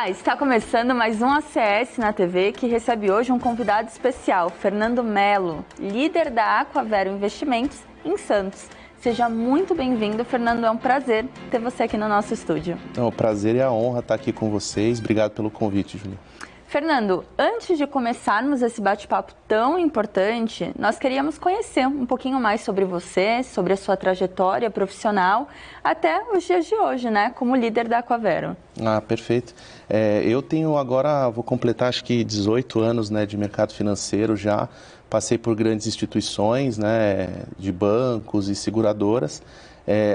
Olá, está começando mais um ACS na TV que recebe hoje um convidado especial, Fernando Melo, líder da Aquavero Investimentos em Santos. Seja muito bem-vindo, Fernando, é um prazer ter você aqui no nosso estúdio. O prazer e a honra estar aqui com vocês. Obrigado pelo convite, Júlia. Fernando, antes de começarmos esse bate-papo tão importante, nós queríamos conhecer um pouquinho mais sobre você, sobre a sua trajetória profissional, até os dias de hoje, né, como líder da Aquavero. Perfeito. Eu tenho agora, vou completar acho que 18 anos, né, de mercado financeiro já. Passei por grandes instituições, né, de bancos e seguradoras,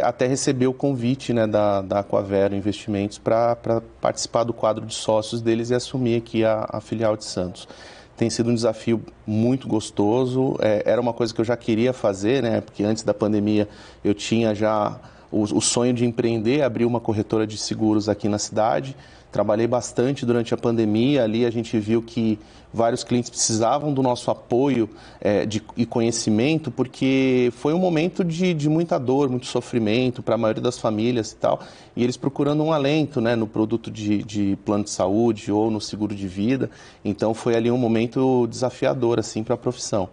até receber o convite, né, da Aquavero Investimentos para participar do quadro de sócios deles e assumir aqui a filial de Santos. Tem sido um desafio muito gostoso, era uma coisa que eu já queria fazer, né, porque antes da pandemia eu tinha já o sonho de empreender, abrir uma corretora de seguros aqui na cidade. Trabalhei bastante durante a pandemia, ali a gente viu que vários clientes precisavam do nosso apoio e conhecimento, porque foi um momento de muita dor, muito sofrimento para a maioria das famílias e tal, e eles procurando um alento, né, no produto de plano de saúde ou no seguro de vida. Então foi ali um momento desafiador assim, para a profissão.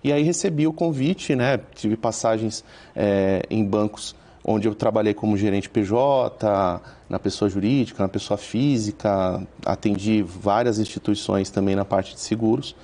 E aí recebi o convite, né, tive passagens em bancos onde eu trabalhei como gerente PJ, na pessoa jurídica, na pessoa física, atendi várias instituições também na parte de seguros.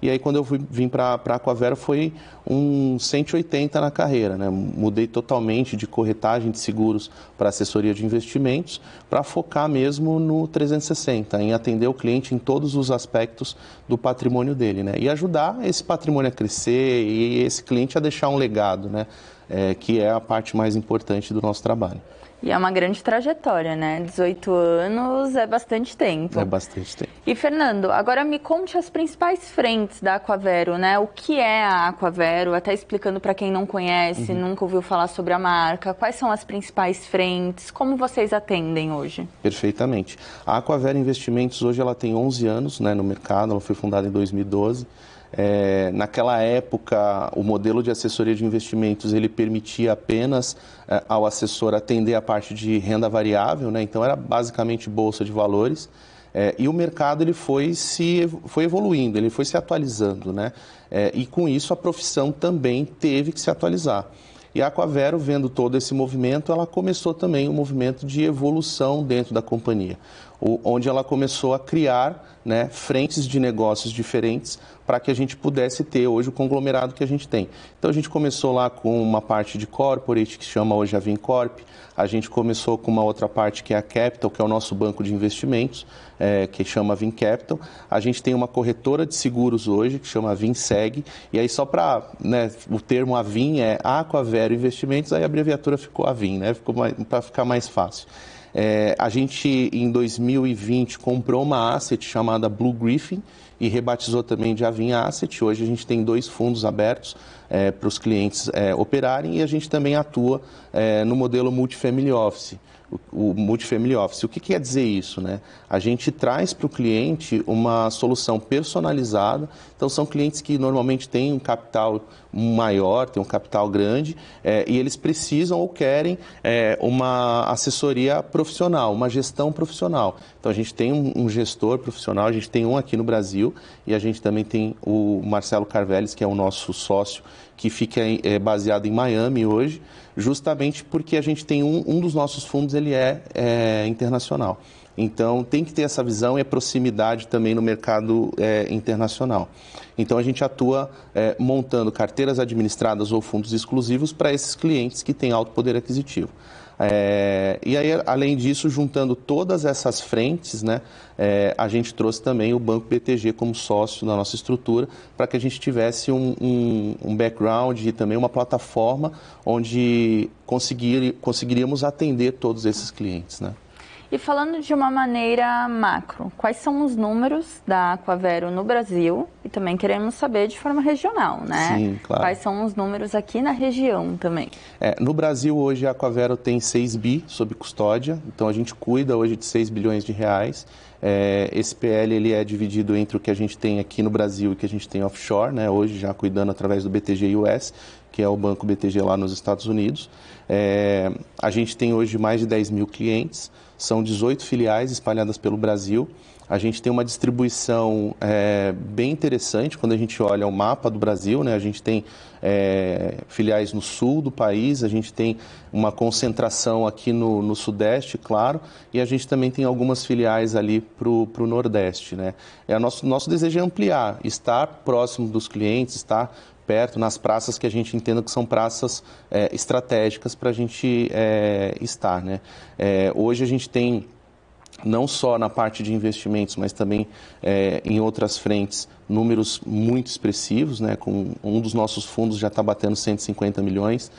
E aí quando eu vim para a Aquavero foi um 180 na carreira, né? Mudei totalmente de corretagem de seguros para assessoria de investimentos, para focar mesmo no 360, em atender o cliente em todos os aspectos do patrimônio dele, né? E ajudar esse patrimônio a crescer e esse cliente a deixar um legado, né? Que é a parte mais importante do nosso trabalho. E é uma grande trajetória, né? 18 anos é bastante tempo. É bastante tempo. E, Fernando, agora me conte as principais frentes da Aquavero, né? O que é a Aquavero, até explicando para quem não conhece, nunca ouviu falar sobre a marca. Quais são as principais frentes? Como vocês atendem hoje? Perfeitamente. A Aquavero Investimentos hoje ela tem 11 anos, né, no mercado, ela foi fundada em 2012. Naquela época, o modelo de assessoria de investimentos ele permitia apenas ao assessor atender a parte de renda variável, né? Então era basicamente bolsa de valores. E o mercado ele foi evoluindo, ele foi se atualizando, né? E com isso a profissão também teve que se atualizar. E a Aquavero, vendo todo esse movimento, ela começou também um movimento de evolução dentro da companhia, onde ela começou a criar, né, frentes de negócios diferentes para que a gente pudesse ter hoje o conglomerado que a gente tem. Então a gente começou lá com uma parte de corporate, que chama hoje a Vincorp. A gente começou com uma outra parte que é a Capital, que é o nosso banco de investimentos, que chama Vincapital. A gente tem uma corretora de seguros hoje, que chama Vinseg. E aí só para, né, o termo Avin é Aquavero Investimentos, aí a abreviatura ficou Avin, né, para ficar mais fácil. A gente, em 2020, comprou uma asset chamada Blue Griffin e rebatizou também de Avin Asset. Hoje a gente tem 2 fundos abertos para os clientes operarem e a gente também atua no modelo Multifamily Office. O Multifamily Office. O que quer dizer isso, né? A gente traz para o cliente uma solução personalizada. Então, são clientes que normalmente têm um capital maior, têm um capital grande, e eles precisam ou querem uma assessoria profissional, uma gestão profissional. Então, a gente tem um gestor profissional, a gente tem um aqui no Brasil, e a gente também tem o Marcelo Carveles, que é o nosso sócio, que fica baseado em Miami hoje, justamente porque a gente tem um dos nossos fundos, ele é internacional. Então, tem que ter essa visão e a proximidade também no mercado internacional. Então, a gente atua montando carteiras administradas ou fundos exclusivos para esses clientes que têm alto poder aquisitivo. E aí, além disso, juntando todas essas frentes, né, a gente trouxe também o Banco BTG como sócio na nossa estrutura para que a gente tivesse um background e também uma plataforma onde conseguiríamos atender todos esses clientes, né? E falando de uma maneira macro, quais são os números da Aquavero no Brasil? E também queremos saber de forma regional, né? Sim, claro. Quais são os números aqui na região também? No Brasil, hoje, a Aquavero tem 6 bi sob custódia, então a gente cuida hoje de 6 bilhões de reais. Esse PL ele é dividido entre o que a gente tem aqui no Brasil e o que a gente tem offshore, né? Hoje já cuidando através do BTG US, que é o banco BTG lá nos Estados Unidos. A gente tem hoje mais de 10 mil clientes, São 18 filiais espalhadas pelo Brasil. A gente tem uma distribuição bem interessante quando a gente olha o mapa do Brasil, né? A gente tem filiais no sul do país, a gente tem uma concentração aqui no sudeste, claro, e a gente também tem algumas filiais ali para o nordeste, né? Nosso desejo é ampliar, estar próximo dos clientes, estar perto, nas praças que a gente entenda que são praças estratégicas para a gente estar, né? Hoje a gente tem, não só na parte de investimentos, mas também em outras frentes, números muito expressivos, né? Com um dos nossos fundos já está batendo 150 milhões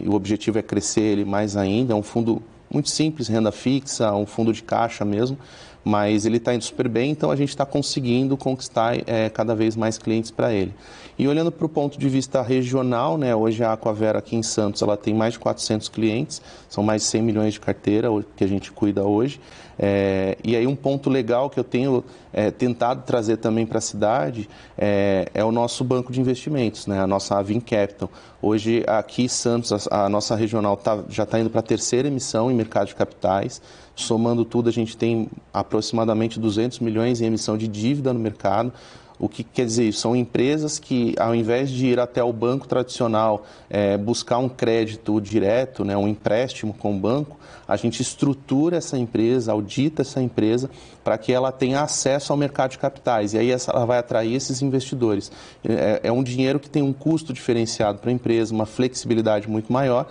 e o objetivo é crescer ele mais ainda. É um fundo muito simples, renda fixa, um fundo de caixa mesmo, mas ele está indo super bem, então a gente está conseguindo conquistar cada vez mais clientes para ele. E olhando para o ponto de vista regional, né, hoje a Aquavera aqui em Santos ela tem mais de 400 clientes, são mais de 100 milhões de carteira que a gente cuida hoje. E aí um ponto legal que eu tenho tentado trazer também para a cidade é o nosso banco de investimentos, né, a nossa Avin Capital. Hoje aqui em Santos, a nossa regional já está indo para a terceira emissão em mercado de capitais. Somando tudo, a gente tem aproximadamente 200 milhões em emissão de dívida no mercado. O que quer dizer isso? São empresas que, ao invés de ir até o banco tradicional, buscar um crédito direto, né, um empréstimo com o banco, a gente estrutura essa empresa, audita essa empresa para que ela tenha acesso ao mercado de capitais. E aí ela vai atrair esses investidores. É um dinheiro que tem um custo diferenciado para a empresa, uma flexibilidade muito maior.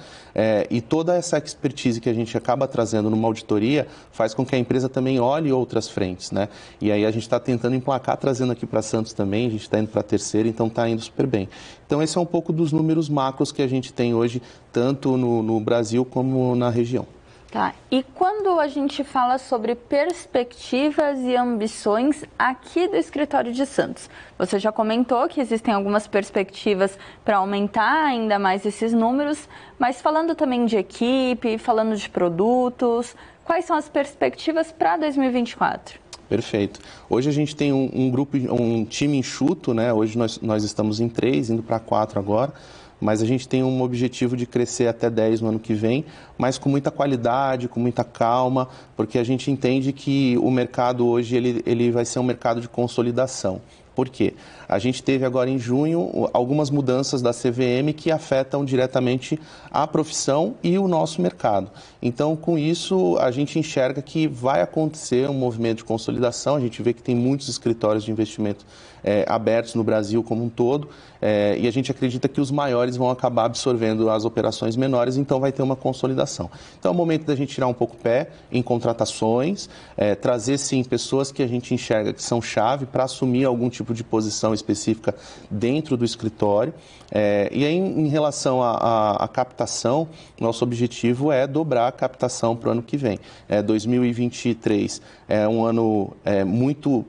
E toda essa expertise que a gente acaba trazendo numa auditoria faz com que a empresa também olhe outras frentes, né? E aí a gente está tentando emplacar, trazendo aqui para Santos também, a gente está indo para a terceira, então está indo super bem. Então esse é um pouco dos números macros que a gente tem hoje, tanto no Brasil como na região. Tá. E quando a gente fala sobre perspectivas e ambições aqui do escritório de Santos, você já comentou que existem algumas perspectivas para aumentar ainda mais esses números, mas falando também de equipe, falando de produtos, quais são as perspectivas para 2024? Perfeito. Hoje a gente tem um time enxuto, né? Hoje nós estamos em 3, indo para 4 agora. Mas a gente tem um objetivo de crescer até 10 no ano que vem, mas com muita qualidade, com muita calma, porque a gente entende que o mercado hoje ele vai ser um mercado de consolidação. Por quê? A gente teve agora em junho algumas mudanças da CVM que afetam diretamente a profissão e o nosso mercado. Então, com isso, a gente enxerga que vai acontecer um movimento de consolidação. A gente vê que tem muitos escritórios de investimento abertos no Brasil como um todo, e a gente acredita que os maiores vão acabar absorvendo as operações menores, então vai ter uma consolidação. Então é o momento da gente tirar um pouco o pé em contratações, trazer sim pessoas que a gente enxerga que são chave para assumir algum tipo de posição específica dentro do escritório. E aí, em relação à captação, nosso objetivo é dobrar a captação para o ano que vem. 2023 é um ano muito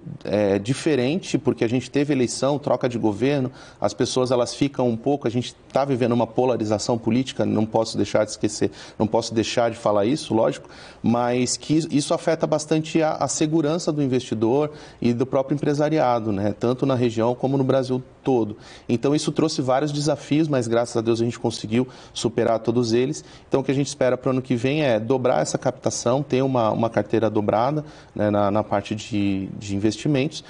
diferente, porque a gente teve eleição, troca de governo, as pessoas elas ficam um pouco, a gente está vivendo uma polarização política, não posso deixar de esquecer, não posso deixar de falar isso, lógico, mas que isso afeta bastante a segurança do investidor e do próprio empresariado, né? Tanto na região como no Brasil todo. Então isso trouxe vários desafios, mas graças a Deus a gente conseguiu superar todos eles. Então o que a gente espera para o ano que vem é dobrar essa captação, ter uma carteira dobrada, né, na parte de investimentos,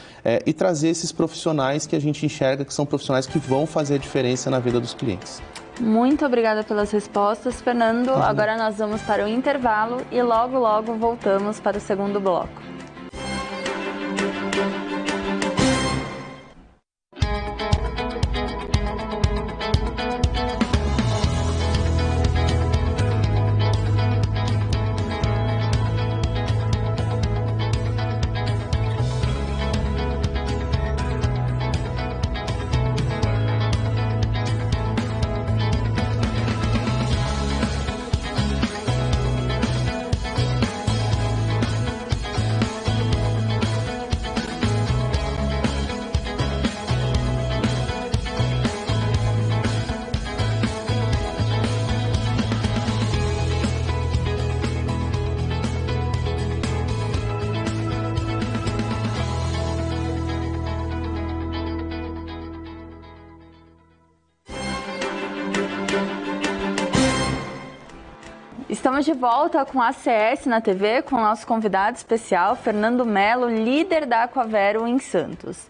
e trazer esses profissionais que a gente enxerga que são profissionais que vão fazer a diferença na vida dos clientes. Muito obrigada pelas respostas, Fernando. Agora nós vamos para o intervalo e logo voltamos para o segundo bloco. Estamos de volta com a ACS na TV, com o nosso convidado especial, Fernando Melo, líder da Aquavero em Santos.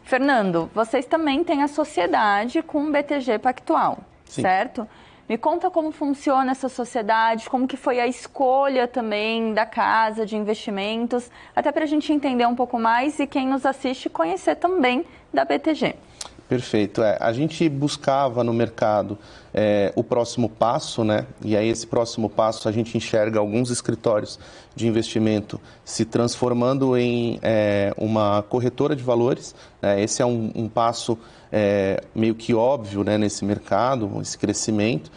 Fernando, vocês também têm a sociedade com o BTG Pactual, Sim. certo? Me conta como funciona essa sociedade, como que foi a escolha também da casa de investimentos, até para a gente entender um pouco mais e quem nos assiste conhecer também da BTG. Perfeito. A gente buscava no mercado o próximo passo, né? E aí esse próximo passo a gente enxerga alguns escritórios de investimento se transformando em uma corretora de valores. Esse é um passo meio que óbvio, né, nesse mercado, esse crescimento.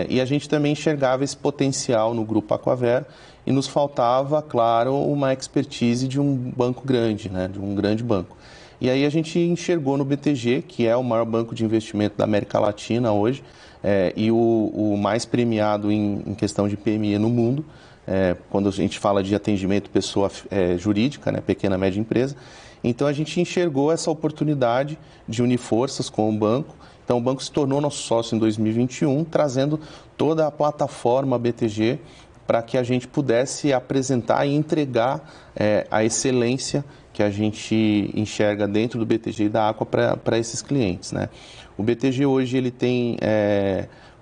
E a gente também enxergava esse potencial no Grupo Aquavero e nos faltava, claro, uma expertise de um banco grande, né, de um grande banco. E aí a gente enxergou no BTG, que é o maior banco de investimento da América Latina hoje, e o mais premiado em questão de PME no mundo, quando a gente fala de atendimento pessoa jurídica, né, pequena e média empresa. Então a gente enxergou essa oportunidade de unir forças com o banco. Então o banco se tornou nosso sócio em 2021, trazendo toda a plataforma BTG para que a gente pudesse apresentar e entregar a excelência que a gente enxerga dentro do BTG e da Aqua para esses clientes, né? O BTG hoje ele tem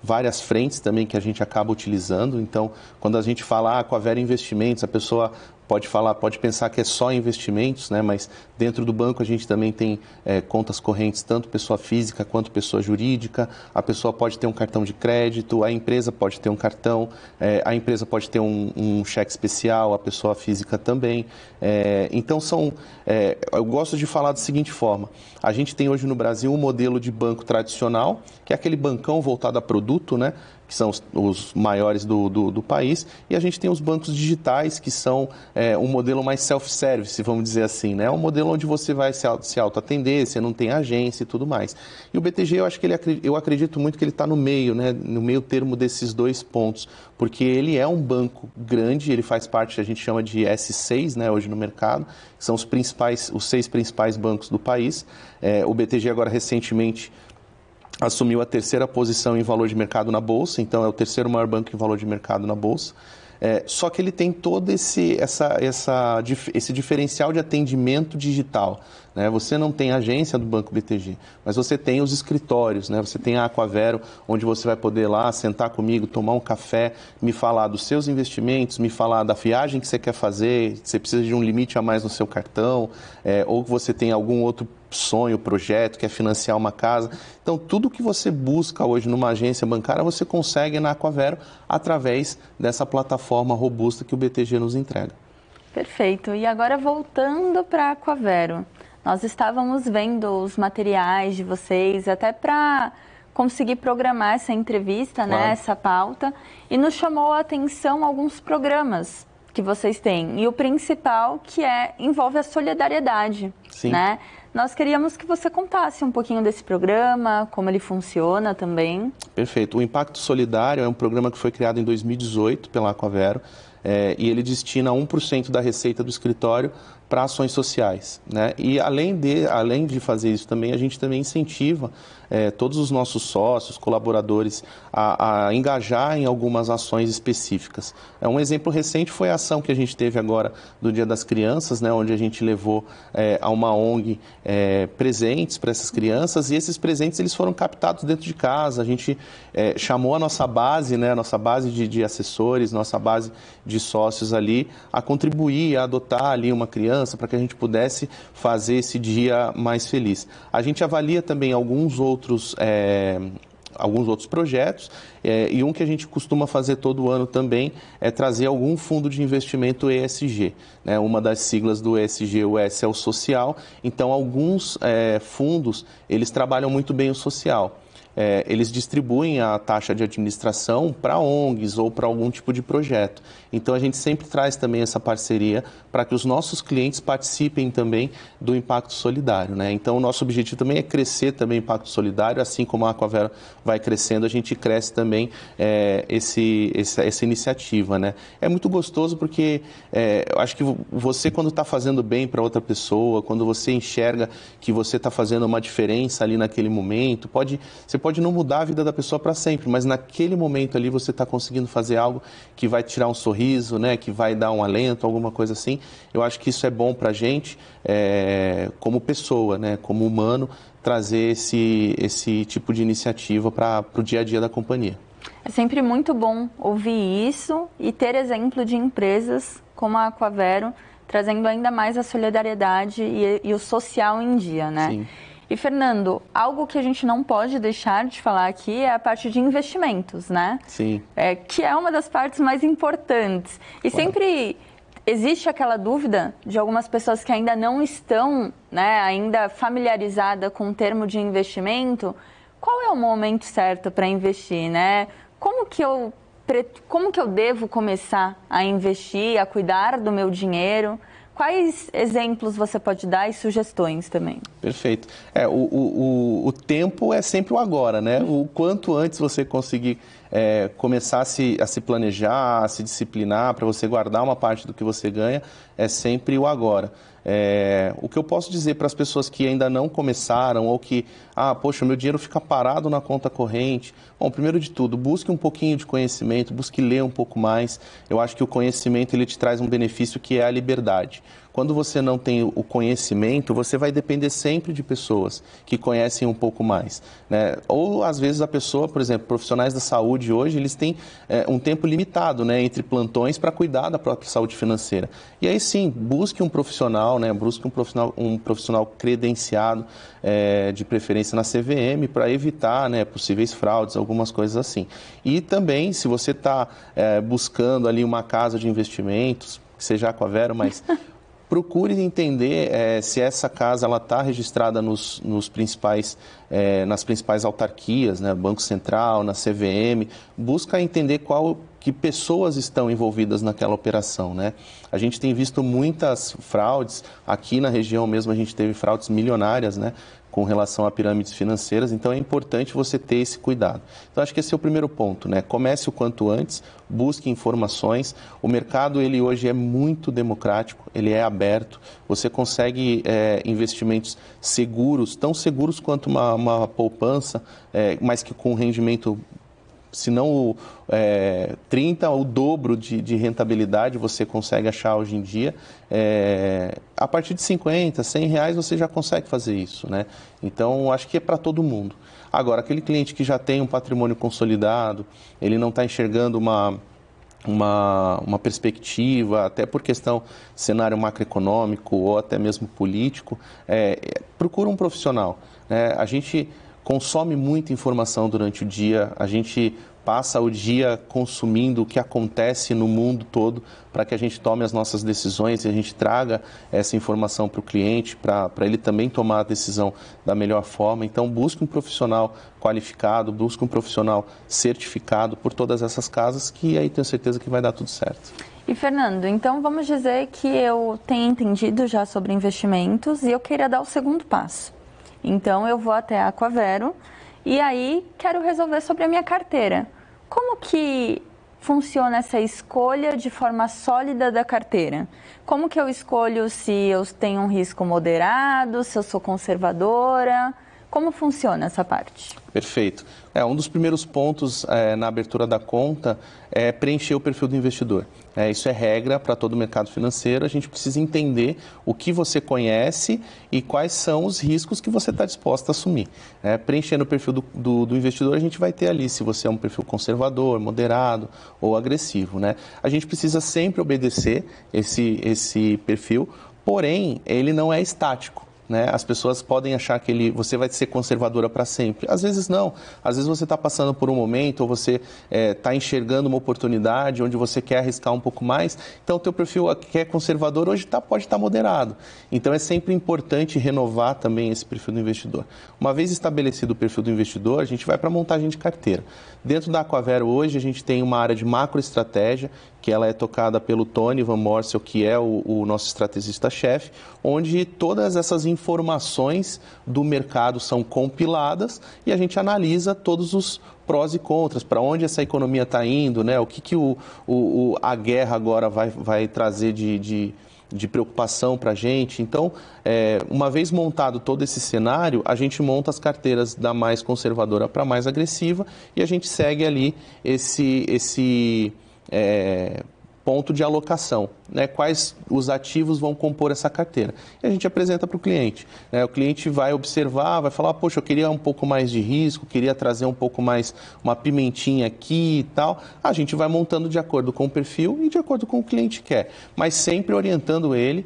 várias frentes também que a gente acaba utilizando. Então, quando a gente fala Aquavero Investimentos, a pessoa pode pensar que é só investimentos, né? Mas dentro do banco a gente também tem contas correntes, tanto pessoa física quanto pessoa jurídica. A pessoa pode ter um cartão de crédito, a empresa pode ter um cartão, a empresa pode ter um cheque especial, a pessoa física também. Então eu gosto de falar da seguinte forma: a gente tem hoje no Brasil um modelo de banco tradicional, que é aquele bancão voltado a produto, né? Que são os maiores do país, e a gente tem os bancos digitais, que são um modelo mais self-service, vamos dizer assim, né? Um modelo onde você vai se auto-atender, você não tem agência e tudo mais. E o BTG, eu acredito muito que ele está no meio, né? No meio termo desses dois pontos, porque ele é um banco grande, ele faz parte, a gente chama de S6, né, hoje no mercado, que são os 6 principais bancos do país. O BTG agora recentemente assumiu a terceira posição em valor de mercado na Bolsa, então é o terceiro maior banco em valor de mercado na Bolsa. Só que ele tem todo esse diferencial de atendimento digital, né? Você não tem agência do Banco BTG, mas você tem os escritórios, né? Você tem a Aquavero, onde você vai poder lá sentar comigo, tomar um café, me falar dos seus investimentos, me falar da viagem que você quer fazer, você precisa de um limite a mais no seu cartão, ou que você tem algum outro sonho, projeto, quer financiar uma casa. Então, tudo que você busca hoje numa agência bancária, você consegue na Aquavero através dessa plataforma robusta que o BTG nos entrega. Perfeito. E agora, voltando para a Aquavero, nós estávamos vendo os materiais de vocês, até para conseguir programar essa entrevista, claro, né, essa pauta, e nos chamou a atenção alguns programas que vocês têm. E o principal envolve a solidariedade, Sim. né? Nós queríamos que você contasse um pouquinho desse programa, como ele funciona também. Perfeito. O Impacto Solidário é um programa que foi criado em 2018 pela Aquavero, e ele destina 1% da receita do escritório para ações sociais, né? E além de fazer isso também, a gente também incentiva todos os nossos sócios, colaboradores a engajar em algumas ações específicas. Um exemplo recente foi a ação que a gente teve agora do Dia das Crianças, né? Onde a gente levou a uma ONG presentes para essas crianças, e esses presentes eles foram captados dentro de casa. A gente chamou a nossa base, né? A nossa base de assessores, nossa base de sócios ali, a contribuir, a adotar ali uma criança, para que a gente pudesse fazer esse dia mais feliz. A gente avalia também alguns outros projetos, e um que a gente costuma fazer todo ano também é trazer algum fundo de investimento ESG, né? Uma das siglas do ESG, o S é o social. Então, alguns fundos, eles trabalham muito bem o social. Eles distribuem a taxa de administração para ONGs ou para algum tipo de projeto. Então, a gente sempre traz também essa parceria para que os nossos clientes participem também do Impacto Solidário, né? Então, o nosso objetivo também é crescer também o Impacto Solidário, assim como a Aquavero vai crescendo, a gente cresce também essa iniciativa, né? É muito gostoso porque eu acho que você, quando está fazendo bem para outra pessoa, quando você enxerga que você está fazendo uma diferença ali naquele momento, você pode não mudar a vida da pessoa para sempre, mas naquele momento ali você está conseguindo fazer algo que vai tirar um sorriso, né, que vai dar um alento, alguma coisa assim. Eu acho que isso é bom para a gente, como pessoa, né, como humano, trazer esse tipo de iniciativa para o dia a dia da companhia. É sempre muito bom ouvir isso e ter exemplo de empresas como a Aquavero, trazendo ainda mais a solidariedade e o social em dia, né? Sim. E, Fernando, algo que a gente não pode deixar de falar aqui é a parte de investimentos, né? Sim. Que é uma das partes mais importantes. E sempre existe aquela dúvida de algumas pessoas que ainda não estão, né, ainda familiarizadas com o termo de investimento. Qual é o momento certo para investir, né? Como que eu devo começar a investir, a cuidar do meu dinheiro? Quais exemplos você pode dar e sugestões também? Perfeito. O tempo é sempre o agora, né? O quanto antes você conseguir começar a se planejar, a se disciplinar para você guardar uma parte do que você ganha, é sempre o agora. O que eu posso dizer para as pessoas que ainda não começaram ou que, poxa, meu dinheiro fica parado na conta corrente. Bom, primeiro de tudo, busque um pouquinho de conhecimento, busque ler um pouco mais. Eu acho que o conhecimento ele te traz um benefício que é a liberdade. Quando você não tem o conhecimento, você vai depender sempre de pessoas que conhecem um pouco mais, né? Ou, às vezes, a pessoa, por exemplo, profissionais da saúde hoje, eles têm um tempo limitado, né, entre plantões para cuidar da própria saúde financeira. E aí, sim, busque um profissional, né, busque um profissional credenciado, de preferência na CVM, para evitar, né, possíveis fraudes, algumas coisas assim. E também, se você está buscando ali uma casa de investimentos, que seja a Aquavero, mas... procure entender se essa casa está registrada nas principais autarquias, né, Banco Central, na CVM. Busca entender que pessoas estão envolvidas naquela operação, né? A gente tem visto muitas fraudes, aqui na região mesmo a gente teve fraudes milionárias, né, com relação a pirâmides financeiras, então é importante você ter esse cuidado. Então acho que esse é o primeiro ponto, né? Comece o quanto antes, busque informações. O mercado, ele hoje é muito democrático, ele é aberto, você consegue investimentos seguros, tão seguros quanto uma poupança, mas que com rendimento, se não 30 ou o dobro de rentabilidade você consegue achar hoje em dia. A partir de 50, 100 reais você já consegue fazer isso, né? Então, acho que é para todo mundo. Agora, aquele cliente que já tem um patrimônio consolidado, ele não está enxergando uma perspectiva, até por questão de cenário macroeconômico ou até mesmo político, procura um profissional, né? A gente consome muita informação durante o dia, a gente passa o dia consumindo o que acontece no mundo todo para que a gente tome as nossas decisões e a gente traga essa informação para o cliente, para ele também tomar a decisão da melhor forma. Então, busque um profissional qualificado, busque um profissional certificado por todas essas casas, que aí tenho certeza que vai dar tudo certo. E, Fernando, então vamos dizer que eu tenho entendido já sobre investimentos e eu queria dar o segundo passo. Então, eu vou até a Aquavero e aí quero resolver sobre a minha carteira. Como que funciona essa escolha de forma sólida da carteira? Como que eu escolho se eu tenho um risco moderado, se eu sou conservadora? Como funciona essa parte? Perfeito. Um dos primeiros pontos na abertura da conta é preencher o perfil do investidor. Isso é regra para todo o mercado financeiro. A gente precisa entender o que você conhece e quais são os riscos que você está disposto a assumir. Preenchendo o perfil do investidor, a gente vai ter ali se você é um perfil conservador, moderado ou agressivo, né? A gente precisa sempre obedecer esse perfil, porém, ele não é estático, né? As pessoas podem achar que você vai ser conservadora para sempre. Às vezes não. Às vezes você está passando por um momento ou você está enxergando uma oportunidade onde você quer arriscar um pouco mais. Então, o teu perfil que é conservador hoje pode estar moderado. Então, é sempre importante renovar também esse perfil do investidor. Uma vez estabelecido o perfil do investidor, a gente vai para a montagem de carteira. Dentro da Aquavero hoje, a gente tem uma área de macroestratégia, que ela é tocada pelo Tony Van Morsel, que é o nosso estrategista-chefe, onde todas essas informações do mercado são compiladas e a gente analisa todos os prós e contras, para onde essa economia está indo, né? O que a guerra agora vai trazer de de preocupação para a gente. Então, uma vez montado todo esse cenário, a gente monta as carteiras da mais conservadora para a mais agressiva e a gente segue ali esse ponto de alocação, né? Quais os ativos vão compor essa carteira. E a gente apresenta para o cliente, né? O cliente vai observar, vai falar, poxa, eu queria um pouco mais de risco, queria trazer um pouco mais, uma pimentinha aqui e tal. A gente vai montando de acordo com o perfil e de acordo com o que o cliente quer, mas sempre orientando ele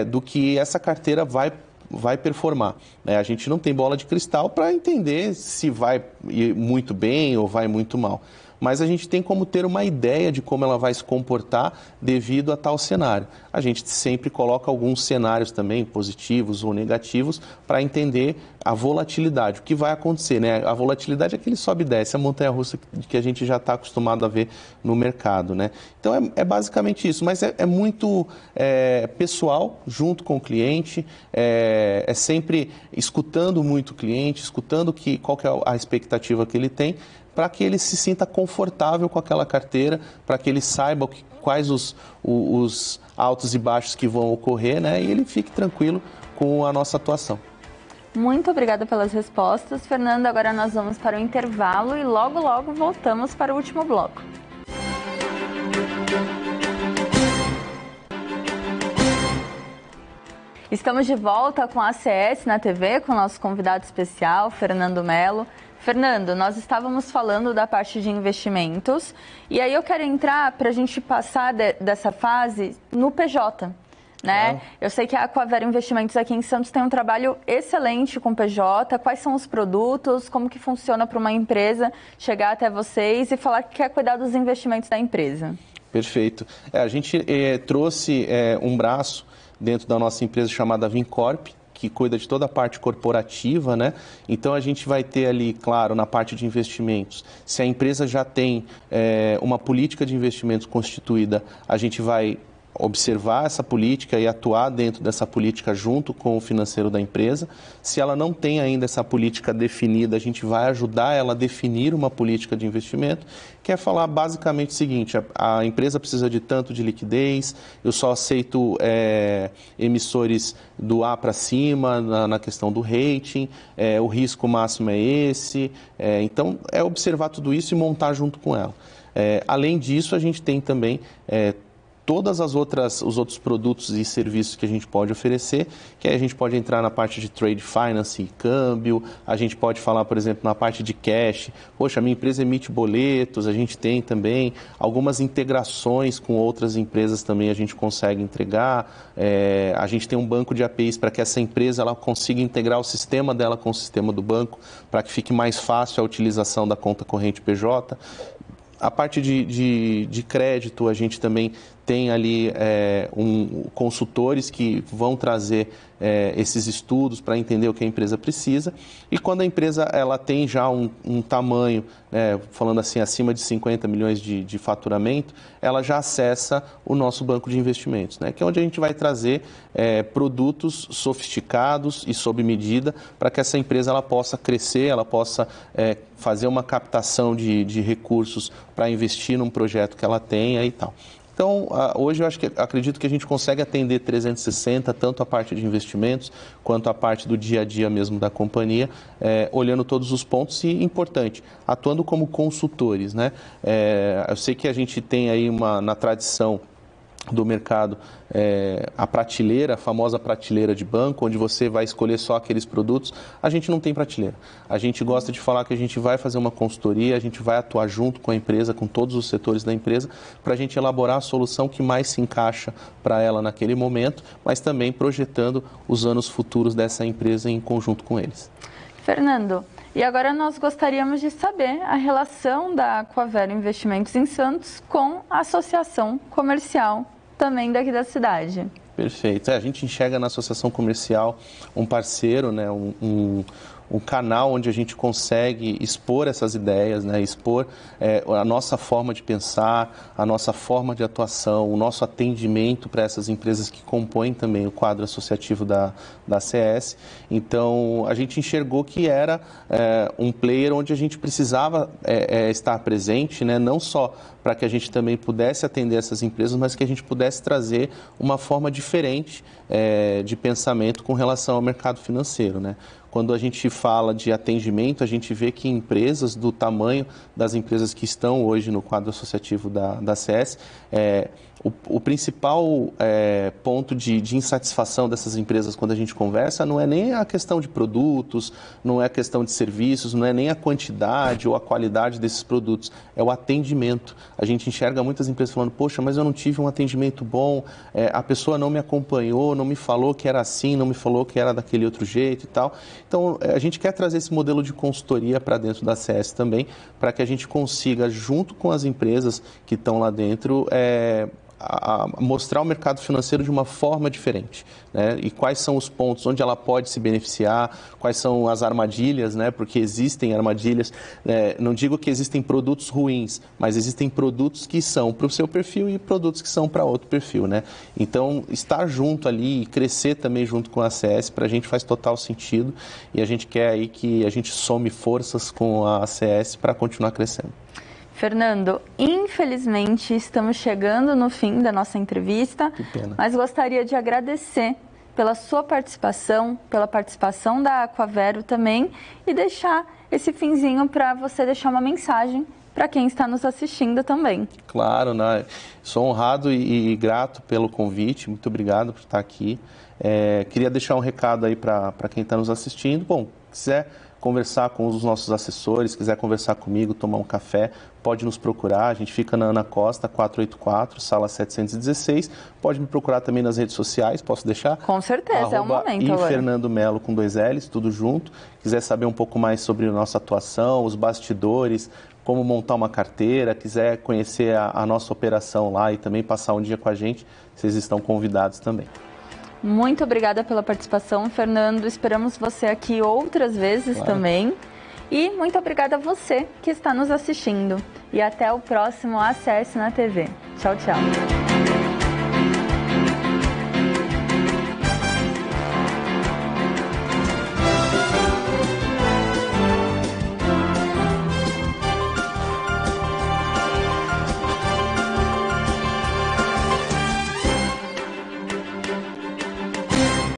do que essa carteira vai performar. A gente não tem bola de cristal para entender se vai ir muito bem ou vai muito mal. Mas a gente tem como ter uma ideia de como ela vai se comportar devido a tal cenário. A gente sempre coloca alguns cenários também, positivos ou negativos, para entender a volatilidade, o que vai acontecer, né? A volatilidade é aquele sobe e desce, a montanha-russa que a gente já está acostumado a ver no mercado, né? Então é basicamente isso, mas é muito pessoal, junto com o cliente, é sempre escutando muito o cliente, escutando qual que é a expectativa que ele tem, para que ele se sinta confortável com aquela carteira, para que ele saiba quais os altos e baixos que vão ocorrer, né? E ele fique tranquilo com a nossa atuação. Muito obrigada pelas respostas, Fernando. Agora nós vamos para o intervalo e logo voltamos para o último bloco. Estamos de volta com a ACS na TV, com o nosso convidado especial, Fernando Melo. Fernando, nós estávamos falando da parte de investimentos e aí eu quero entrar para a gente passar dessa fase no PJ, né? Eu sei que a Aquavero Investimentos aqui em Santos tem um trabalho excelente com PJ. Quais são os produtos, como que funciona para uma empresa chegar até vocês e falar que quer cuidar dos investimentos da empresa? Perfeito. A gente trouxe um braço dentro da nossa empresa chamada Vincorp, que cuida de toda a parte corporativa, né? Então a gente vai ter ali, claro, na parte de investimentos, se a empresa já tem uma política de investimentos constituída, a gente vai observar essa política e atuar dentro dessa política junto com o financeiro da empresa. Se ela não tem ainda essa política definida, a gente vai ajudar ela a definir uma política de investimento, que é falar basicamente o seguinte: a empresa precisa de tanto de liquidez, eu só aceito emissores do A para cima na questão do rating, o risco máximo é esse. Então, é observar tudo isso e montar junto com ela. Além disso, a gente tem também todas os outros produtos e serviços que a gente pode oferecer, que aí a gente pode entrar na parte de trade finance e câmbio, a gente pode falar, por exemplo, na parte de cash. Poxa, a minha empresa emite boletos, a gente tem também algumas integrações com outras empresas também a gente consegue entregar. A gente tem um banco de APIs para que essa empresa ela consiga integrar o sistema dela com o sistema do banco, para que fique mais fácil a utilização da conta corrente PJ. A parte de crédito, a gente também tem ali consultores que vão trazer esses estudos para entender o que a empresa precisa. E quando a empresa ela tem já um tamanho, falando assim, acima de 50 milhões de faturamento, ela já acessa o nosso banco de investimentos, né? Que é onde a gente vai trazer produtos sofisticados e sob medida para que essa empresa ela possa crescer, ela possa fazer uma captação de recursos para investir num projeto que ela tenha e tal. Então, hoje eu acredito que a gente consegue atender 360, tanto a parte de investimentos quanto a parte do dia a dia mesmo da companhia, olhando todos os pontos e, importante, atuando como consultores, né? Eu sei que a gente tem aí na tradição do mercado a prateleira, a famosa prateleira de banco, onde você vai escolher só aqueles produtos. A gente não tem prateleira. A gente gosta de falar que a gente vai fazer uma consultoria, a gente vai atuar junto com a empresa, com todos os setores da empresa, para a gente elaborar a solução que mais se encaixa para ela naquele momento, mas também projetando os anos futuros dessa empresa em conjunto com eles. Fernando, e agora nós gostaríamos de saber a relação da Aquavero Investimentos em Santos com a associação comercial também daqui da cidade. Perfeito. A gente enxerga na associação comercial um parceiro, né, um canal onde a gente consegue expor essas ideias, né? Expor a nossa forma de pensar, a nossa forma de atuação, o nosso atendimento para essas empresas que compõem também o quadro associativo da ACS. Então, a gente enxergou que era um player onde a gente precisava estar presente, né? Não só para que a gente também pudesse atender essas empresas, mas que a gente pudesse trazer uma forma diferente de pensamento com relação ao mercado financeiro, né? Quando a gente fala de atendimento, a gente vê que empresas do tamanho das empresas que estão hoje no quadro associativo da ACS, o principal ponto de insatisfação dessas empresas quando a gente conversa não é nem a questão de produtos, não é a questão de serviços, não é nem a quantidade ou a qualidade desses produtos, é o atendimento. A gente enxerga muitas empresas falando, poxa, mas eu não tive um atendimento bom, a pessoa não me acompanhou, não me falou que era assim, não me falou que era daquele outro jeito e tal. Então, a gente quer trazer esse modelo de consultoria para dentro da ACS também, para que a gente consiga, junto com as empresas que estão lá dentro, a mostrar o mercado financeiro de uma forma diferente, né? E quais são os pontos onde ela pode se beneficiar, quais são as armadilhas, né? Porque existem armadilhas, não digo que existem produtos ruins, mas existem produtos que são para o seu perfil e produtos que são para outro perfil, né? Então, estar junto ali e crescer também junto com a ACS, para a gente faz total sentido e a gente quer aí que a gente some forças com a ACS para continuar crescendo. Fernando, infelizmente estamos chegando no fim da nossa entrevista, Que pena. Mas gostaria de agradecer pela sua participação, pela participação da Aquavero também e deixar esse finzinho para você deixar uma mensagem para quem está nos assistindo também. Claro, né? Sou honrado e grato pelo convite, muito obrigado por estar aqui. Queria deixar um recado aí para quem está nos assistindo. Bom, quiser conversar com os nossos assessores, quiser conversar comigo, tomar um café, pode nos procurar. A gente fica na Ana Costa, 484, sala 716. Pode me procurar também nas redes sociais, posso deixar? Com certeza, é o momento agora. Fernando Melo com 2 L's, tudo junto. Quiser saber um pouco mais sobre a nossa atuação, os bastidores, como montar uma carteira, quiser conhecer a nossa operação lá e também passar um dia com a gente, vocês estão convidados também. Muito obrigada pela participação, Fernando. Esperamos você aqui outras vezes também. E muito obrigada a você que está nos assistindo. E até o próximo ACS na TV. Tchau, tchau.